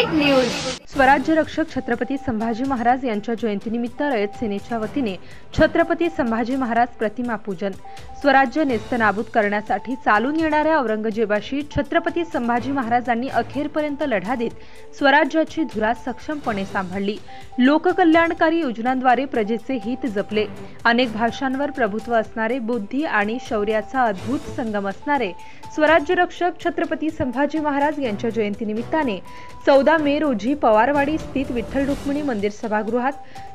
वाईट न्यूज। स्वराज्य रक्षक छत्रपती संभाजी महाराज यांच्या जयंतीनिमित्त रयत सेनेच्या वतीने छत्रपती संभाजी महाराज प्रतिमा पूजन। स्वराज्य नेस्तनाबूत करण्यासाठी चालून येणाऱ्या औरंगजेबाशी छत्रपती संभाजी महाराजांनी अखेरपर्यंत लढा देत स्वराज्याची धुरा सक्षमपणे सांभाळली। लोककल्याणकारी योजनांद्वारे प्रजेचे हित जपले। अनेक भाषांवर प्रभुत्व असणारे, बुद्धी आणि शौर्याचा अद्भुत संगम असणारे स्वराज्य रक्षक छत्रपती संभाजी महाराज यांच्या जयंतीनिमित्ताने 14 मे रोजी पवारवाडी स्थित विठ्ठल रुक्मिणी मंदिर सभागृहात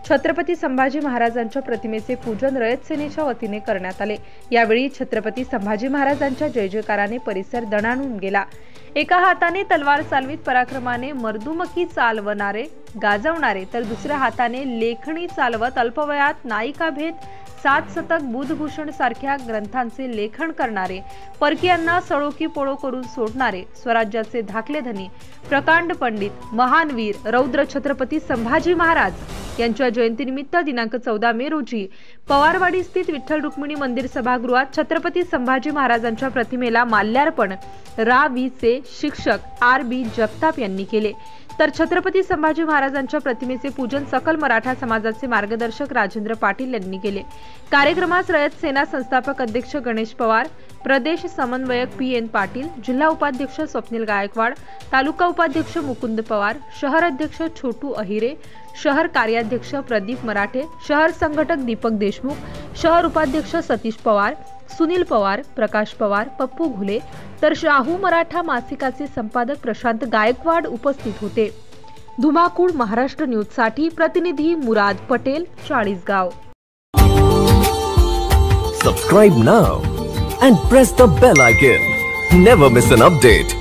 छत्रपती संभाजी महाराजांच्या प्रतिमेचे पूजन रयत सेनेच्या वतीने करण्यात आले। यावेळी छत्रपती संभाजी महाराजांच्या जय जयकाराने परिसर दणाणून गेला। एका हाताने तलवार चालवीत पराक्रमाने मर्दुमकी चालवणारे गाजवणारे, तर दुसऱ्या हाताने लेखणी चालवत अल्पवयात नायिकाभेद, 7 शतक, बुधभूषण सारख्या ग्रंथांचे लेखन करणारे, परकीयांना सळो की पळो करून सोडणारे स्वराज्याचे धाकले धनी, प्रकांड पंडित, महान वीर रौद्र छत्रपती संभाजी महाराज यांच्या जयंतीनिमित्त दिनांक 14 मे रोजी पवारवाडी स्थित विठ्ठल रुक्मिणी मंदिर सभागृहात छत्रपती संभाजी महाराजांच्या प्रतिमेला माल्यार्पण रा.वी.चे शिक्षक आर.बी. जगताप यांनी केले। तर छत्रपती संभाजी महाराजांच्या प्रतिमेचे पूजन सकल मराठा समाजाचे मार्गदर्शक राजेंद्र पाटील यांनी केले। कार्यक्रमास रयत सेना संस्थापक अध्यक्ष गणेश पवार, प्रदेश समन्वयक पी.एन. पाटील, जिल्हा उपाध्यक्ष स्वप्नील गायकवाड, तालुका उपाध्यक्ष मुकुंद पवार, शहर अध्यक्ष छोटू अहिरे, शहर कार्याध्यक्ष प्रदीप मराठे, शहर संघटक दीपक देशमुख, शहर उपाध्यक्ष सतीश पवार, सुनील पवार, प्रकाश पवार, पप्पू घुले, तर शाहू मराठा मासिकाचे संपादक प्रशांत गायकवाड उपस्थित होते। धुमाकूळ महाराष्ट्र न्यूज साठी प्रतिनिधी मुराद Patel, Chalisgaon. Subscribe now and press the bell icon. Never miss an update.